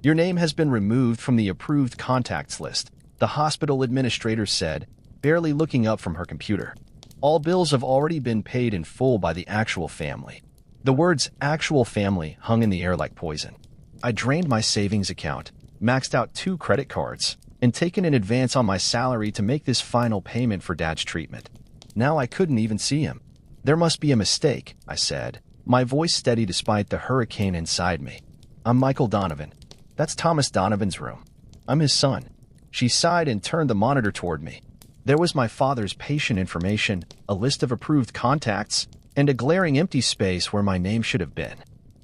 Your name has been removed from the approved contacts list, the hospital administrator said, barely looking up from her computer. All bills have already been paid in full by the actual family. The words actual family hung in the air like poison. I drained my savings account, maxed out 2 credit cards, and taken an advance on my salary to make this final payment for Dad's treatment. Now I couldn't even see him. There must be a mistake, I said, my voice steady despite the hurricane inside me. I'm Michael Donovan. That's Thomas Donovan's room. I'm his son. She sighed and turned the monitor toward me. There was my father's patient information, a list of approved contacts, and a glaring empty space where my name should have been.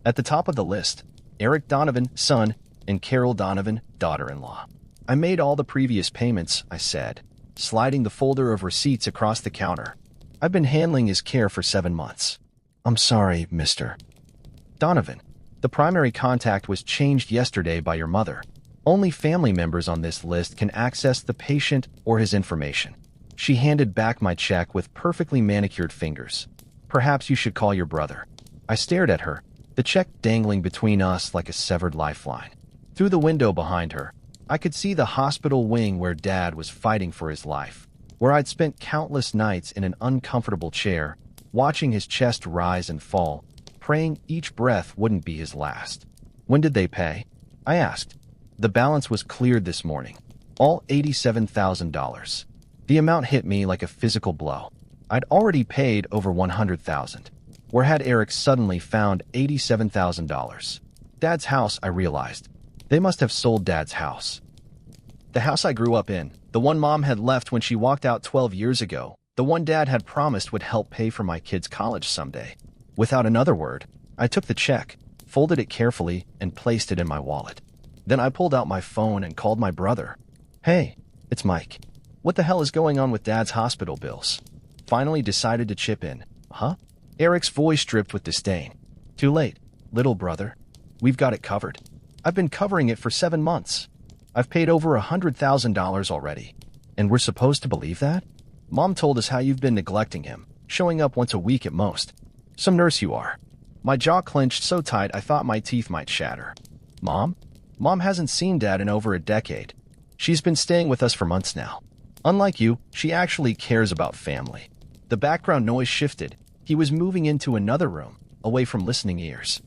At the top of the list, Eric Donovan, son, and Carol Donovan, daughter-in-law. I made all the previous payments, I said, sliding the folder of receipts across the counter. I've been handling his care for 7 months. I'm sorry, Mr. Donovan. The primary contact was changed yesterday by your mother. Only family members on this list can access the patient or his information. She handed back my check with perfectly manicured fingers. Perhaps you should call your brother. I stared at her, the check dangling between us like a severed lifeline. Through the window behind her, I could see the hospital wing where Dad was fighting for his life, where I'd spent countless nights in an uncomfortable chair, watching his chest rise and fall, praying each breath wouldn't be his last. When did they pay? I asked. The balance was cleared this morning, all $87,000. The amount hit me like a physical blow. I'd already paid over $100,000. Where had Eric suddenly found $87,000? Dad's house, I realized. They must have sold Dad's house. The house I grew up in, the one Mom had left when she walked out 12 years ago, the one Dad had promised would help pay for my kids' college someday. Without another word, I took the check, folded it carefully, and placed it in my wallet. Then I pulled out my phone and called my brother. Hey, it's Mike. What the hell is going on with Dad's hospital bills? Finally decided to chip in. Huh? Eric's voice dripped with disdain. Too late, little brother. We've got it covered. I've been covering it for 7 months. I've paid over $100,000 already. And we're supposed to believe that? Mom told us how you've been neglecting him, showing up once a week at most. Some nurse you are. My jaw clenched so tight I thought my teeth might shatter. Mom? Mom hasn't seen Dad in over a decade. She's been staying with us for months now. Unlike you, she actually cares about family. The background noise shifted. He was moving into another room, away from listening ears.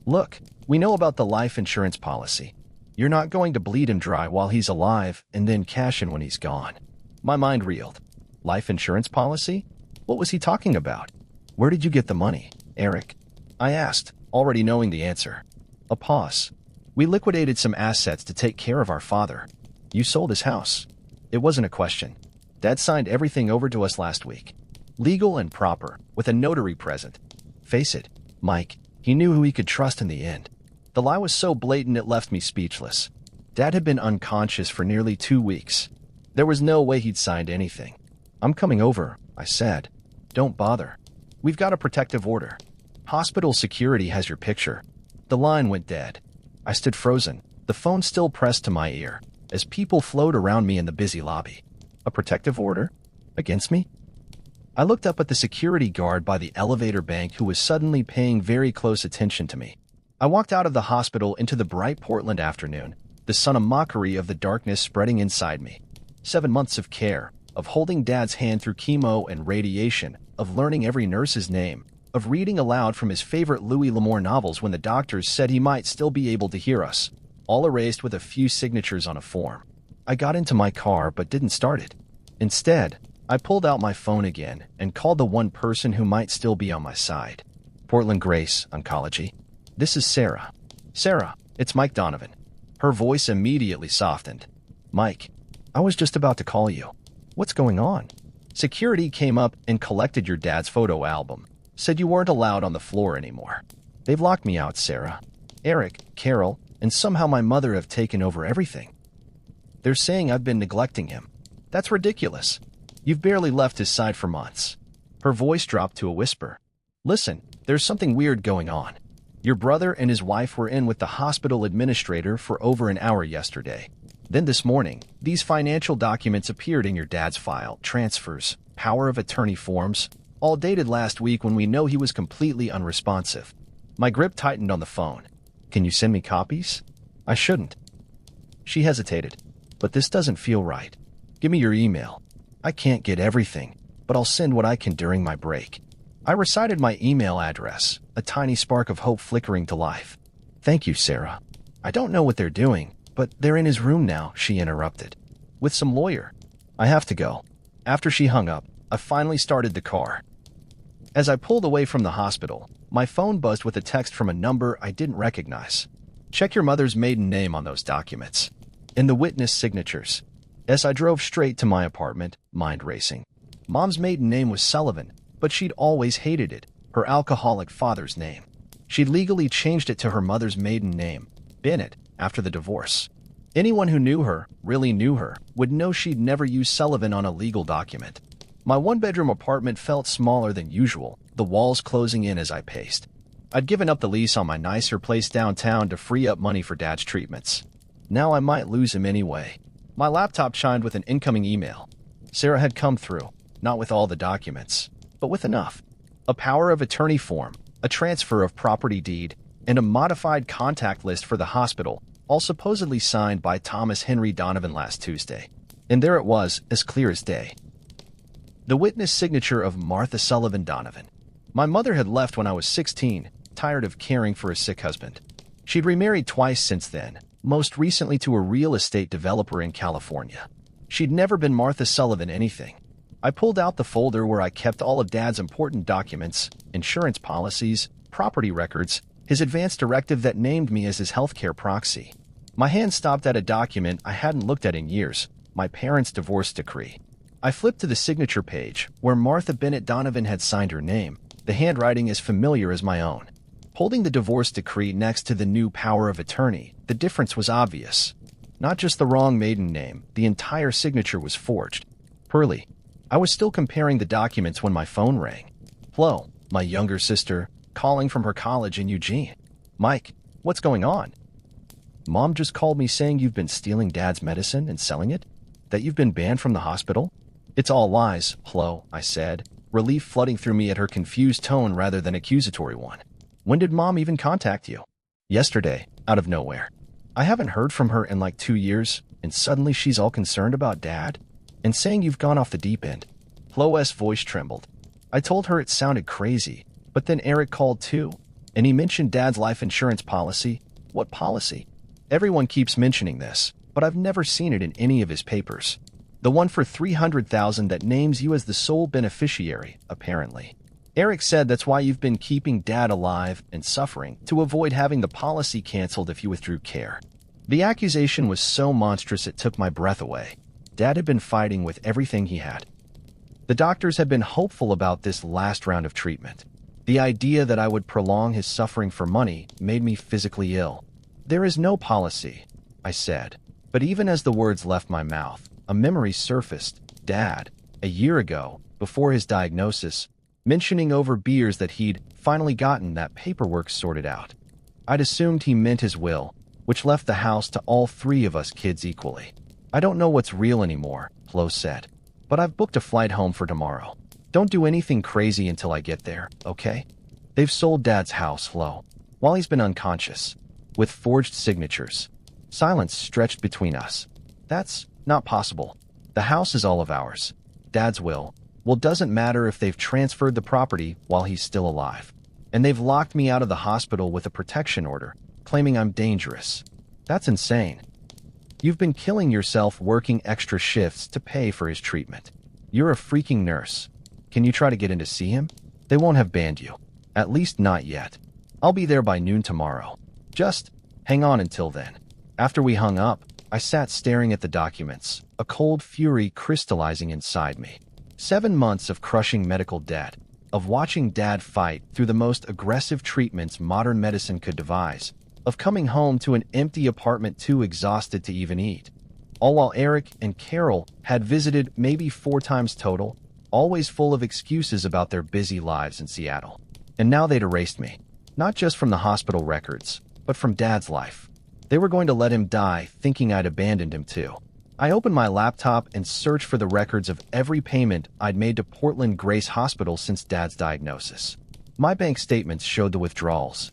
Look, we know about the life insurance policy. You're not going to bleed him dry while he's alive and then cash in when he's gone. My mind reeled. Life insurance policy? What was he talking about? Where did you get the money, Eric? I asked, already knowing the answer. A pause. We liquidated some assets to take care of our father. You sold his house. It wasn't a question. Dad signed everything over to us last week. Legal and proper, with a notary present. Face it, Mike, he knew who he could trust in the end. The lie was so blatant it left me speechless. Dad had been unconscious for nearly 2 weeks. There was no way he'd signed anything. I'm coming over, I said. Don't bother. We've got a protective order. Hospital security has your picture. The line went dead. I stood frozen, the phone still pressed to my ear, as people flowed around me in the busy lobby. A protective order? Against me? I looked up at the security guard by the elevator bank who was suddenly paying very close attention to me. I walked out of the hospital into the bright Portland afternoon, the sun a mockery of the darkness spreading inside me. 7 months of care, of holding Dad's hand through chemo and radiation, of learning every nurse's name, of reading aloud from his favorite Louis L'Amour novels when the doctors said he might still be able to hear us, all erased with a few signatures on a form. I got into my car but didn't start it. Instead, I pulled out my phone again and called the one person who might still be on my side. Portland Grace, Oncology. This is Sarah. Sarah, it's Mike Donovan. Her voice immediately softened. Mike, I was just about to call you. What's going on? Security came up and collected your dad's photo album. Said you weren't allowed on the floor anymore. They've locked me out, Sarah. Eric, Carol, and somehow my mother have taken over everything. They're saying I've been neglecting him. That's ridiculous. You've barely left his side for months. Her voice dropped to a whisper. Listen, there's something weird going on. Your brother and his wife were in with the hospital administrator for over an hour yesterday. Then this morning, these financial documents appeared in your dad's file, transfers, power of attorney forms, all dated last week when we know he was completely unresponsive. My grip tightened on the phone. Can you send me copies? I shouldn't. She hesitated. But this doesn't feel right. Give me your email. I can't get everything, but I'll send what I can during my break. I recited my email address, a tiny spark of hope flickering to life. Thank you, Sarah. I don't know what they're doing, but they're in his room now, she interrupted. With some lawyer. I have to go. After she hung up, I finally started the car. As I pulled away from the hospital, my phone buzzed with a text from a number I didn't recognize. Check your mother's maiden name on those documents. In the witness signatures. As I drove straight to my apartment, mind racing. Mom's maiden name was Sullivan, but she'd always hated it, her alcoholic father's name. She'd legally changed it to her mother's maiden name, Bennett, after the divorce. Anyone who knew her, really knew her, would know she'd never used Sullivan on a legal document. My one-bedroom apartment felt smaller than usual, the walls closing in as I paced. I'd given up the lease on my nicer place downtown to free up money for Dad's treatments. Now I might lose him anyway. My laptop chimed with an incoming email. Sarah had come through, not with all the documents, but with enough. A power of attorney form, a transfer of property deed, and a modified contact list for the hospital, all supposedly signed by Thomas Henry Donovan last Tuesday. And there it was, as clear as day. The witness signature of Martha Sullivan Donovan. My mother had left when I was 16, tired of caring for a sick husband. She'd remarried twice since then, most recently to a real estate developer in California. She'd never been Martha Sullivan anything. I pulled out the folder where I kept all of Dad's important documents, insurance policies, property records, his advance directive that named me as his healthcare proxy. My hand stopped at a document I hadn't looked at in years, my parents' divorce decree. I flipped to the signature page, where Martha Bennett Donovan had signed her name, the handwriting as familiar as my own. Holding the divorce decree next to the new power of attorney, the difference was obvious. Not just the wrong maiden name, the entire signature was forged. Pearly. I was still comparing the documents when my phone rang. Flo, my younger sister, calling from her college in Eugene. Mike, what's going on? Mom just called me saying you've been stealing Dad's medicine and selling it? That you've been banned from the hospital? It's all lies, Flo, I said, relief flooding through me at her confused tone rather than accusatory one. When did Mom even contact you? Yesterday, out of nowhere. I haven't heard from her in like 2 years, and suddenly she's all concerned about Dad? And saying you've gone off the deep end. Flo's voice trembled. I told her it sounded crazy, but then Eric called too, and he mentioned Dad's life insurance policy. What policy? Everyone keeps mentioning this, but I've never seen it in any of his papers. The one for $300,000 that names you as the sole beneficiary, apparently. Eric said that's why you've been keeping Dad alive and suffering, to avoid having the policy canceled if you withdrew care. The accusation was so monstrous it took my breath away. Dad had been fighting with everything he had. The doctors had been hopeful about this last round of treatment. The idea that I would prolong his suffering for money made me physically ill. There is no policy, I said. But even as the words left my mouth, a memory surfaced. Dad, a year ago, before his diagnosis, mentioning over beers that he'd finally gotten that paperwork sorted out. I'd assumed he meant his will, which left the house to all 3 of us kids equally. I don't know what's real anymore, Flo said, but I've booked a flight home for tomorrow. Don't do anything crazy until I get there, okay? They've sold Dad's house, Flo, while he's been unconscious, with forged signatures. Silence stretched between us. That's not possible. The house is all of ours. Dad's will. Well, doesn't matter if they've transferred the property while he's still alive. And they've locked me out of the hospital with a protection order, claiming I'm dangerous. That's insane. You've been killing yourself working extra shifts to pay for his treatment. You're a freaking nurse. Can you try to get in to see him? They won't have banned you. At least not yet. I'll be there by noon tomorrow. Just hang on until then. After we hung up, I sat staring at the documents, a cold fury crystallizing inside me. 7 months of crushing medical debt, of watching Dad fight through the most aggressive treatments modern medicine could devise, of coming home to an empty apartment too exhausted to even eat. All while Eric and Carol had visited maybe 4 times total, always full of excuses about their busy lives in Seattle. And now they'd erased me, not just from the hospital records, but from Dad's life. They were going to let him die thinking I'd abandoned him too. I opened my laptop and searched for the records of every payment I'd made to Portland Grace Hospital since Dad's diagnosis. My bank statements showed the withdrawals.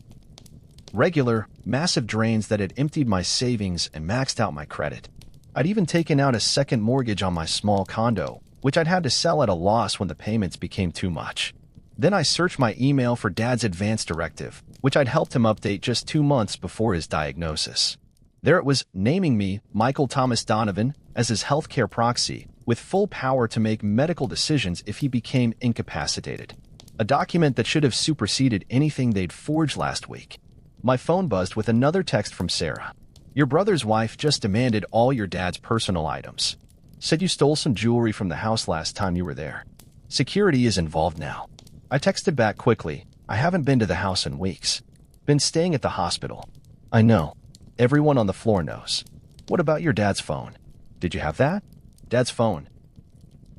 Regular, massive drains that had emptied my savings and maxed out my credit. I'd even taken out a second mortgage on my small condo, which I'd had to sell at a loss when the payments became too much. Then I searched my email for Dad's advance directive, which I'd helped him update just 2 months before his diagnosis. There it was, naming me, Michael Thomas Donovan, as his healthcare proxy, with full power to make medical decisions if he became incapacitated. A document that should have superseded anything they'd forged last week. My phone buzzed with another text from Sarah. Your brother's wife just demanded all your dad's personal items. Said you stole some jewelry from the house last time you were there. Security is involved now. I texted back quickly. I haven't been to the house in weeks. Been staying at the hospital. I know. Everyone on the floor knows. What about your dad's phone? Did you have that? Dad's phone.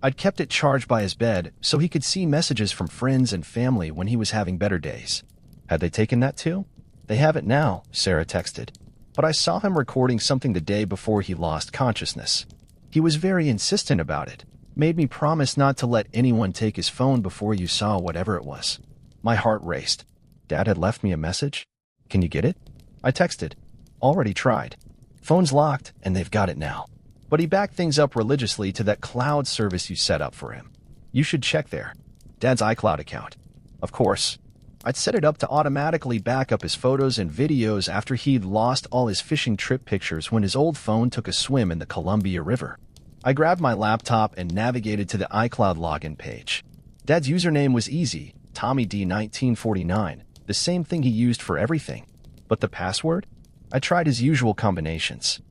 I'd kept it charged by his bed so he could see messages from friends and family when he was having better days. Had they taken that too? They have it now, Sarah texted. But I saw him recording something the day before he lost consciousness. He was very insistent about it. Made me promise not to let anyone take his phone before you saw whatever it was. My heart raced. Dad had left me a message? Can you get it? I texted. Already tried. Phone's locked, and they've got it now. But he backed things up religiously to that cloud service you set up for him. You should check there. Dad's iCloud account. Of course. I'd set it up to automatically back up his photos and videos after he'd lost all his fishing trip pictures when his old phone took a swim in the Columbia River. I grabbed my laptop and navigated to the iCloud login page. Dad's username was easy, Tommy D 1949, the same thing he used for everything. But the password? I tried his usual combinations.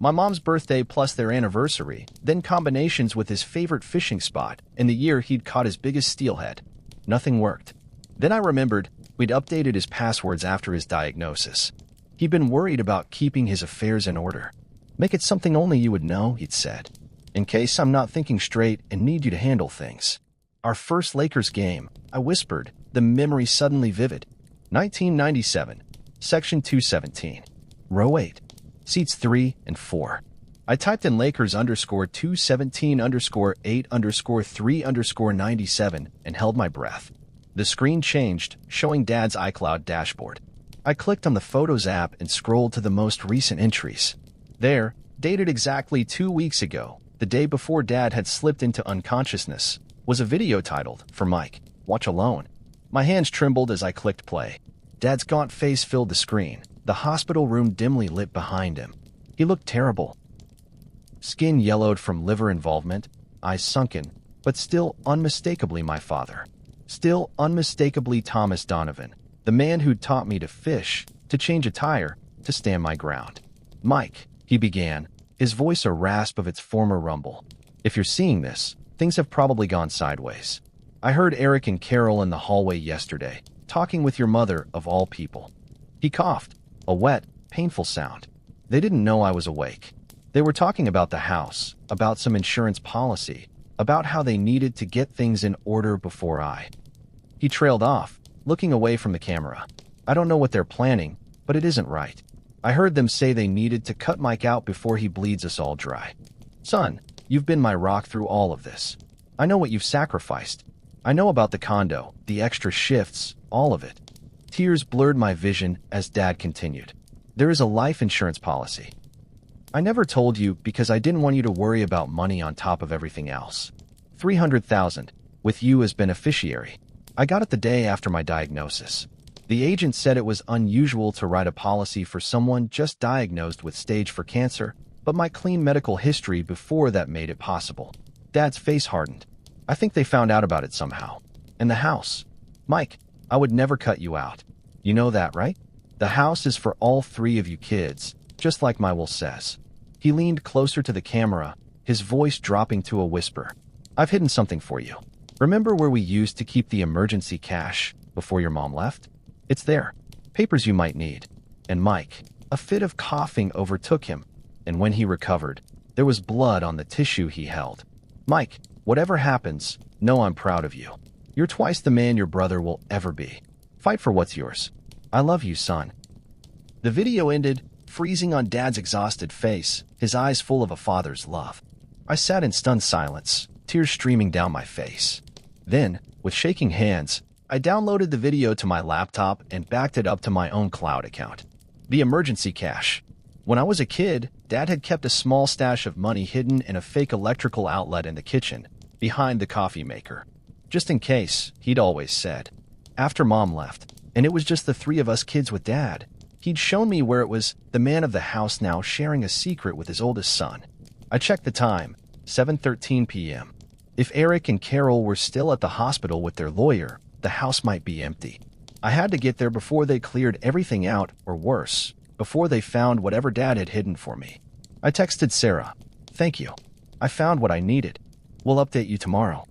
My mom's birthday plus their anniversary, then combinations with his favorite fishing spot and the year he'd caught his biggest steelhead. Nothing worked. Then I remembered we'd updated his passwords after his diagnosis. He'd been worried about keeping his affairs in order. Make it something only you would know, he'd said. In case I'm not thinking straight and need you to handle things. Our first Lakers game, I whispered, the memory suddenly vivid. 1997, Section 217, Row 8, Seats 3 and 4. I typed in Lakers _217 _8 3 97 and held my breath. The screen changed, showing Dad's iCloud dashboard. I clicked on the Photos app and scrolled to the most recent entries. There, dated exactly 2 weeks ago, the day before Dad had slipped into unconsciousness, was a video titled, For Mike, Watch Alone. My hands trembled as I clicked play. Dad's gaunt face filled the screen, the hospital room dimly lit behind him. He looked terrible. Skin yellowed from liver involvement, eyes sunken, but still unmistakably my father. Still unmistakably Thomas Donovan, the man who'd taught me to fish, to change a tire, to stand my ground. Mike, he began, his voice a rasp of its former rumble. If you're seeing this, things have probably gone sideways. I heard Eric and Carol in the hallway yesterday, talking with your mother of all people. He coughed, a wet, painful sound. They didn't know I was awake. They were talking about the house, about some insurance policy, about how they needed to get things in order before He trailed off, looking away from the camera. I don't know what they're planning, but it isn't right. I heard them say they needed to cut Mike out before he bleeds us all dry. Son, you've been my rock through all of this. I know what you've sacrificed. I know about the condo, the extra shifts, all of it. Tears blurred my vision as Dad continued. There is a life insurance policy. I never told you because I didn't want you to worry about money on top of everything else. $300,000, with you as beneficiary. I got it the day after my diagnosis. The agent said it was unusual to write a policy for someone just diagnosed with stage 4 cancer, but my clean medical history before that made it possible. Dad's face hardened. I think they found out about it somehow. And the house. Mike, I would never cut you out. You know that, right? The house is for all 3 of you kids, just like my will says. He leaned closer to the camera, his voice dropping to a whisper. I've hidden something for you. Remember where we used to keep the emergency cash before your mom left? It's there. Papers you might need. And Mike, a fit of coughing overtook him, and when he recovered, there was blood on the tissue he held. Mike, whatever happens, know I'm proud of you. You're twice the man your brother will ever be. Fight for what's yours. I love you, son. The video ended, freezing on Dad's exhausted face, his eyes full of a father's love. I sat in stunned silence, tears streaming down my face. Then, with shaking hands, I downloaded the video to my laptop and backed it up to my own cloud account. The emergency cache. When I was a kid, Dad had kept a small stash of money hidden in a fake electrical outlet in the kitchen, behind the coffee maker. Just in case, he'd always said. After Mom left, and it was just the three of us kids with Dad, he'd shown me where it was the man of the house now sharing a secret with his oldest son. I checked the time, 7:13 p.m. If Eric and Carol were still at the hospital with their lawyer, the house might be empty. I had to get there before they cleared everything out, or worse, before they found whatever Dad had hidden for me. I texted Sarah, "Thank you. I found what I needed. We'll update you tomorrow."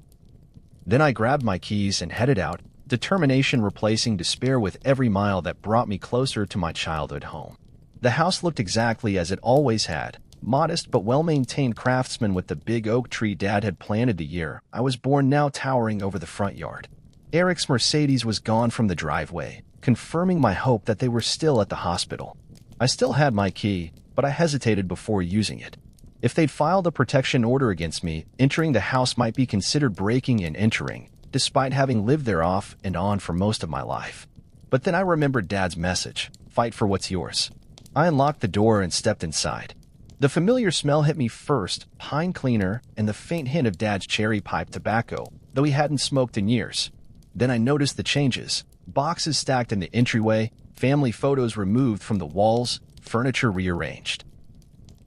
Then I grabbed my keys and headed out, determination replacing despair with every mile that brought me closer to my childhood home. The house looked exactly as it always had, modest but well-maintained craftsman with the big oak tree Dad had planted the year I was born now towering over the front yard. Eric's Mercedes was gone from the driveway, confirming my hope that they were still at the hospital. I still had my key, but I hesitated before using it. If they'd filed a protection order against me, entering the house might be considered breaking and entering, despite having lived there off and on for most of my life. But then I remembered Dad's message, "Fight for what's yours." I unlocked the door and stepped inside. The familiar smell hit me first, pine cleaner and the faint hint of Dad's cherry pipe tobacco, though he hadn't smoked in years. Then I noticed the changes. Boxes stacked in the entryway, family photos removed from the walls, furniture rearranged.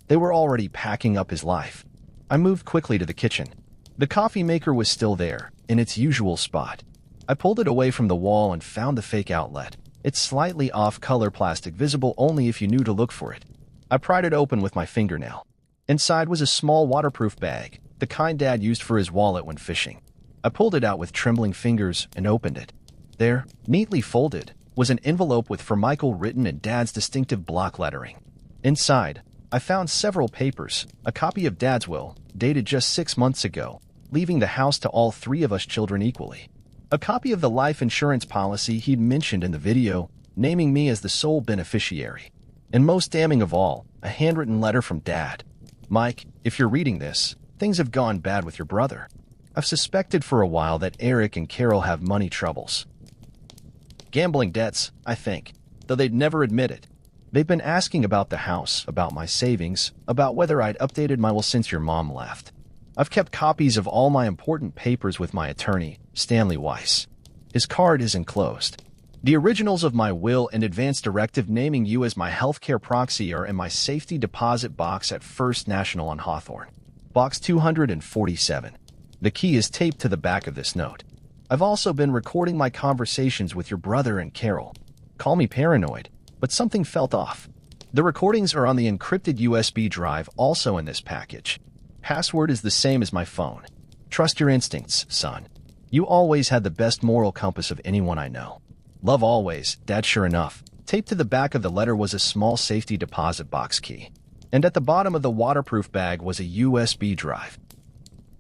They were already packing up his life. I moved quickly to the kitchen. The coffee maker was still there, in its usual spot. I pulled it away from the wall and found the fake outlet. Its slightly off-color plastic visible only if you knew to look for it. I pried it open with my fingernail. Inside was a small waterproof bag, the kind Dad used for his wallet when fishing. I pulled it out with trembling fingers and opened it. There, neatly folded, was an envelope with "For Michael" written in Dad's distinctive block lettering. Inside, I found several papers, a copy of Dad's will, dated just 6 months ago, leaving the house to all three of us children equally. A copy of the life insurance policy he'd mentioned in the video, naming me as the sole beneficiary. And most damning of all, a handwritten letter from Dad. "Mike, if you're reading this, things have gone bad with your brother. I've suspected for a while that Eric and Carol have money troubles. Gambling debts, I think, though they'd never admit it. They've been asking about the house, about my savings, about whether I'd updated my will since your mom left. I've kept copies of all my important papers with my attorney, Stanley Weiss. His card is enclosed. The originals of my will and advance directive naming you as my healthcare proxy are in my safety deposit box at First National on Hawthorne. Box 247. The key is taped to the back of this note. I've also been recording my conversations with your brother and Carol. Call me paranoid, but something felt off. The recordings are on the encrypted USB drive also in this package. Password is the same as my phone. Trust your instincts, son. You always had the best moral compass of anyone I know. Love always, Dad." Sure enough, taped to the back of the letter was a small safety deposit box key. And at the bottom of the waterproof bag was a USB drive.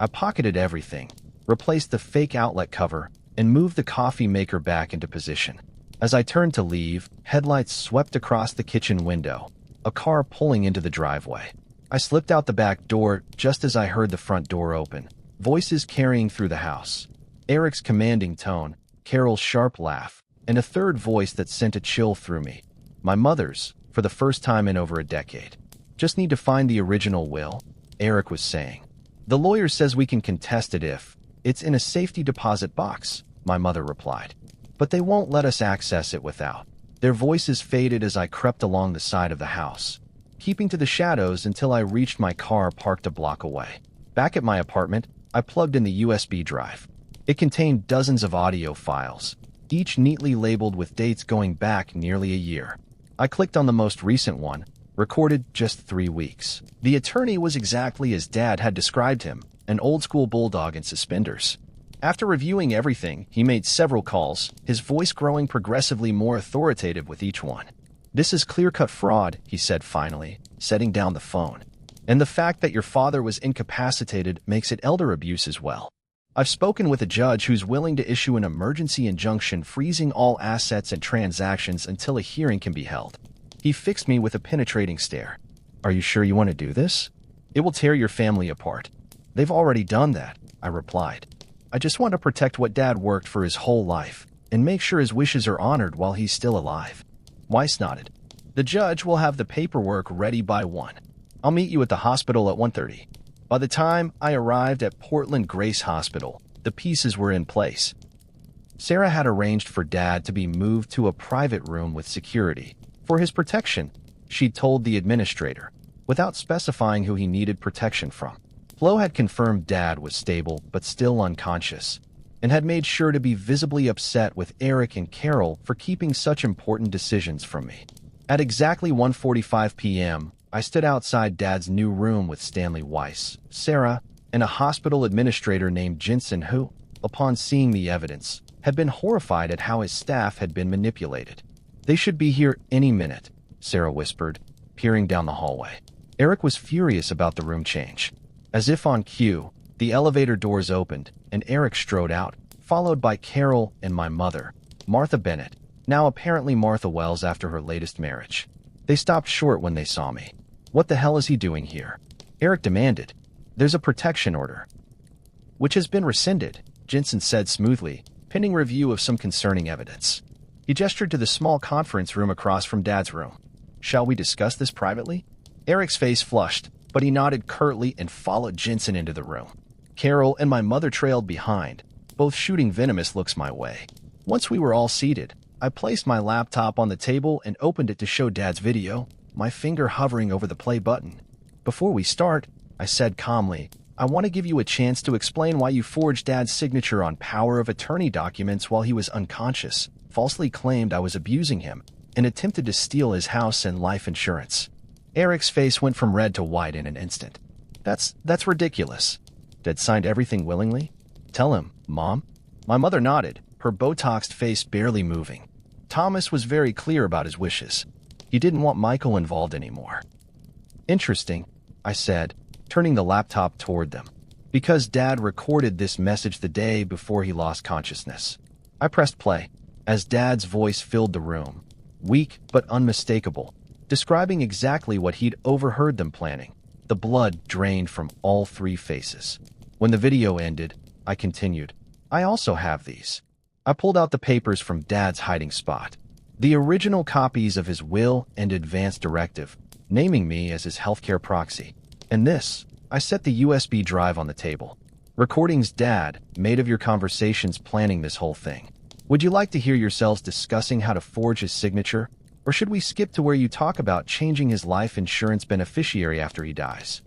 I pocketed everything, replaced the fake outlet cover, and moved the coffee maker back into position. As I turned to leave, headlights swept across the kitchen window, a car pulling into the driveway. I slipped out the back door just as I heard the front door open, voices carrying through the house. Eric's commanding tone, Carol's sharp laugh, and a third voice that sent a chill through me. My mother's, for the first time in over a decade. "Just need to find the original will," Eric was saying. "The lawyer says we can contest it if it's in a safety deposit box," my mother replied. "But they won't let us access it without." Their voices faded as I crept along the side of the house, keeping to the shadows until I reached my car parked a block away. Back at my apartment, I plugged in the USB drive. It contained dozens of audio files, each neatly labeled with dates going back nearly a year. I clicked on the most recent one, recorded just 3 weeks. The attorney was exactly as Dad had described him, an old-school bulldog in suspenders. After reviewing everything, he made several calls, his voice growing progressively more authoritative with each one. "This is clear-cut fraud," he said finally, setting down the phone. "And the fact that your father was incapacitated makes it elder abuse as well. I've spoken with a judge who's willing to issue an emergency injunction freezing all assets and transactions until a hearing can be held." He fixed me with a penetrating stare. "Are you sure you want to do this? It will tear your family apart." "They've already done that," I replied. "I just want to protect what Dad worked for his whole life. and make sure his wishes are honored while he's still alive. Weiss nodded. The judge will have the paperwork ready by 1. I'll meet you at the hospital at 1:30. By the time I arrived at Portland Grace Hospital, the pieces were in place. Sarah had arranged for Dad to be moved to a private room with security. For his protection, she'd told the administrator, without specifying who he needed protection from. Flo had confirmed Dad was stable but still unconscious, and had made sure to be visibly upset with Eric and Carol for keeping such important decisions from me. At exactly 1:45 p.m., I stood outside Dad's new room with Stanley Weiss, Sarah, and a hospital administrator named Jensen who, upon seeing the evidence, had been horrified at how his staff had been manipulated. They should be here any minute, Sarah whispered, peering down the hallway. Eric was furious about the room change. As if on cue, the elevator doors opened, and Eric strode out, followed by Carol and my mother, Martha Bennett, now apparently Martha Wells after her latest marriage. They stopped short when they saw me. What the hell is he doing here? Eric demanded. There's a protection order, which has been rescinded, Jensen said smoothly, pending review of some concerning evidence. He gestured to the small conference room across from Dad's room. Shall we discuss this privately? Eric's face flushed, but he nodded curtly and followed Jensen into the room. Carol and my mother trailed behind, both shooting venomous looks my way. Once we were all seated, I placed my laptop on the table and opened it to show Dad's video, my finger hovering over the play button. Before we start, I said calmly, I want to give you a chance to explain why you forged Dad's signature on power of attorney documents while he was unconscious, falsely claimed I was abusing him, and attempted to steal his house and life insurance. Eric's face went from red to white in an instant. That's ridiculous. Dad signed everything willingly? Tell him, Mom. My mother nodded, her Botoxed face barely moving. Thomas was very clear about his wishes. He didn't want Michael involved anymore. Interesting, I said, turning the laptop toward them. Because Dad recorded this message the day before he lost consciousness. I pressed play, as Dad's voice filled the room, weak but unmistakable, describing exactly what he'd overheard them planning. The blood drained from all three faces. When the video ended, I continued, I also have these. I pulled out the papers from Dad's hiding spot. The original copies of his will and advance directive, naming me as his healthcare proxy. And this, I set the USB drive on the table. Recordings Dad made of your conversations planning this whole thing. Would you like to hear yourselves discussing how to forge his signature? Or should we skip to where you talk about changing his life insurance beneficiary after he dies?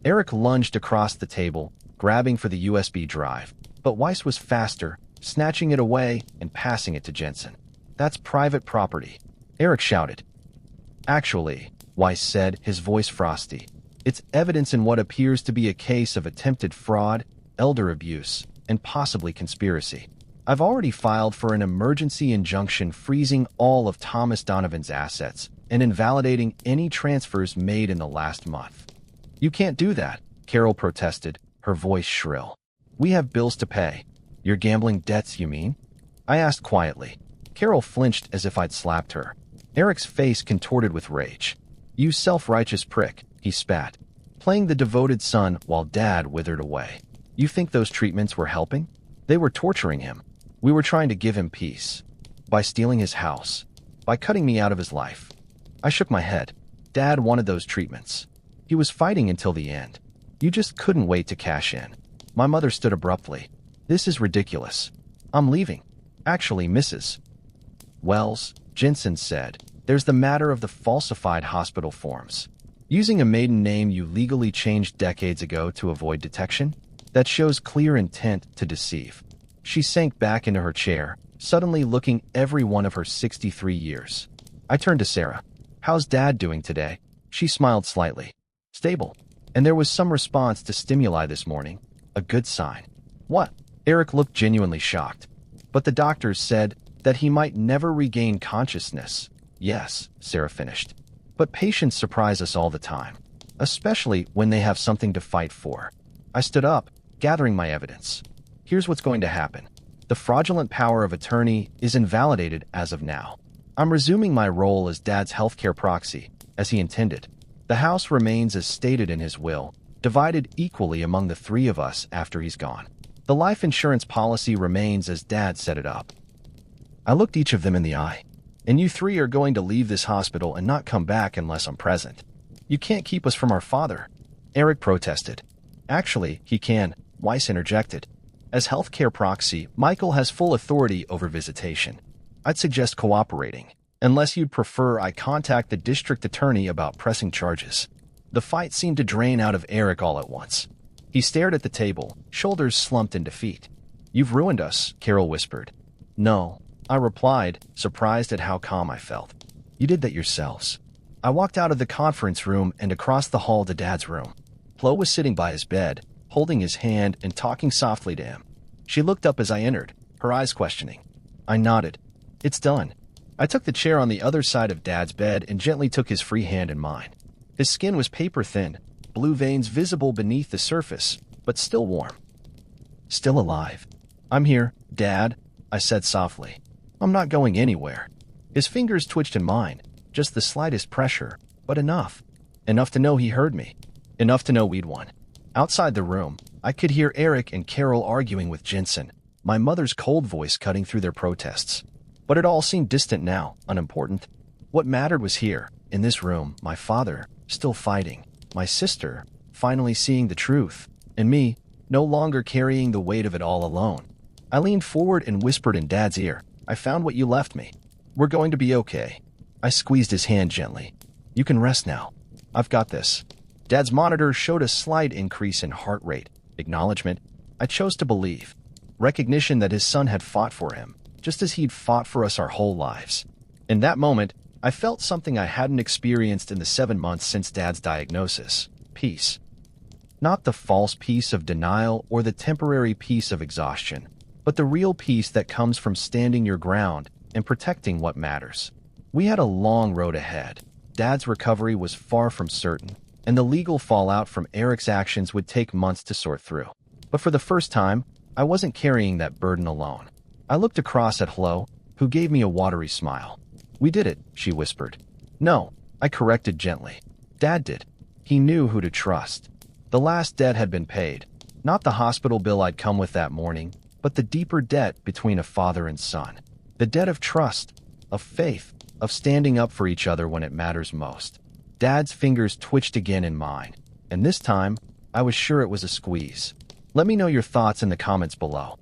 Eric lunged across the table, grabbing for the USB drive, but Weiss was faster, snatching it away and passing it to Jensen. That's private property, Eric shouted. Actually, Weiss said, his voice frosty, it's evidence in what appears to be a case of attempted fraud, elder abuse, and possibly conspiracy. I've already filed for an emergency injunction freezing all of Thomas Donovan's assets and invalidating any transfers made in the last month. You can't do that, Carol protested, her voice shrill. We have bills to pay. Your gambling debts, you mean? I asked quietly. Carol flinched as if I'd slapped her. Eric's face contorted with rage. You self-righteous prick, he spat, playing the devoted son while Dad withered away. You think those treatments were helping? They were torturing him. We were trying to give him peace. By stealing his house. By cutting me out of his life. I shook my head. Dad wanted those treatments. He was fighting until the end. You just couldn't wait to cash in. My mother stood abruptly. This is ridiculous. I'm leaving. Actually, Mrs. Wells, Jensen said, there's the matter of the falsified hospital forms. Using a maiden name you legally changed decades ago to avoid detection? That shows clear intent to deceive. She sank back into her chair, suddenly looking every one of her 63 years. I turned to Sarah. How's Dad doing today? She smiled slightly. Stable. And there was some response to stimuli this morning. A good sign. What? Eric looked genuinely shocked. But the doctors said that he might never regain consciousness. Yes, Sarah finished. But patients surprise us all the time, especially when they have something to fight for. I stood up, gathering my evidence. Here's what's going to happen. The fraudulent power of attorney is invalidated as of now. I'm resuming my role as Dad's healthcare proxy, as he intended. The house remains as stated in his will, divided equally among the three of us after he's gone. The life insurance policy remains as Dad set it up. I looked each of them in the eye. And you three are going to leave this hospital and not come back unless I'm present. You can't keep us from our father, Eric protested. Actually, he can, Weiss interjected. As healthcare proxy, Michael has full authority over visitation. I'd suggest cooperating, unless you'd prefer I contact the district attorney about pressing charges. The fight seemed to drain out of Eric all at once. He stared at the table, shoulders slumped in defeat. You've ruined us, Carol whispered. No, I replied, surprised at how calm I felt. You did that yourselves. I walked out of the conference room and across the hall to Dad's room. Flo was sitting by his bed, holding his hand and talking softly to him. She looked up as I entered, her eyes questioning. I nodded. It's done. I took the chair on the other side of Dad's bed and gently took his free hand in mine. His skin was paper-thin, blue veins visible beneath the surface, but still warm. Still alive. I'm here, Dad, I said softly. I'm not going anywhere. His fingers twitched in mine, just the slightest pressure, but enough. Enough to know he heard me. Enough to know we'd won. Outside the room, I could hear Eric and Carol arguing with Jensen, my mother's cold voice cutting through their protests. But it all seemed distant now, unimportant. What mattered was here, in this room, my father, still fighting, my sister, finally seeing the truth, and me, no longer carrying the weight of it all alone. I leaned forward and whispered in Dad's ear, I found what you left me. We're going to be okay. I squeezed his hand gently. You can rest now. I've got this. Dad's monitor showed a slight increase in heart rate. Acknowledgement. I chose to believe. Recognition that his son had fought for him, just as he'd fought for us our whole lives. In that moment, I felt something I hadn't experienced in the 7 months since Dad's diagnosis. Peace. Not the false peace of denial or the temporary peace of exhaustion, but the real peace that comes from standing your ground and protecting what matters. We had a long road ahead. Dad's recovery was far from certain, and the legal fallout from Eric's actions would take months to sort through. But for the first time, I wasn't carrying that burden alone. I looked across at Flo, who gave me a watery smile. We did it, she whispered. No, I corrected gently. Dad did. He knew who to trust. The last debt had been paid. Not the hospital bill I'd come with that morning, but the deeper debt between a father and son. The debt of trust, of faith, of standing up for each other when it matters most. Dad's fingers twitched again in mine, and this time, I was sure it was a squeeze. Let me know your thoughts in the comments below.